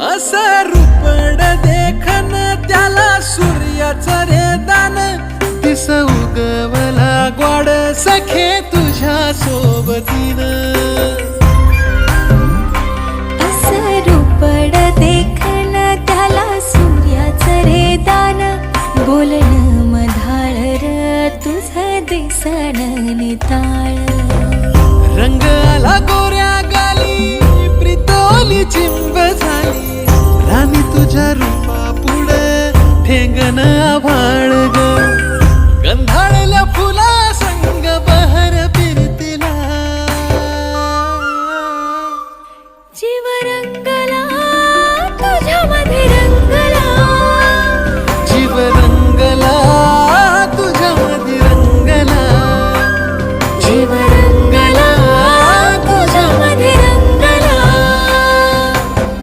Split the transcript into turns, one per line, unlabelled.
असं रूपड देखन त्याला सूर्याचं रे दान दिस उगवला ग्वाड सखे तुझ्या सोबतीनं
असं रूपड देखन त्याला सूर्याचं रे दान बोलणं मधाळ र तुझं दिसण निताळ
रंग आला गोऱ्या गाली प्रितोली चिंब झाली राणी तुझ्या रूपा पुढे ठेंगण आभाळ ग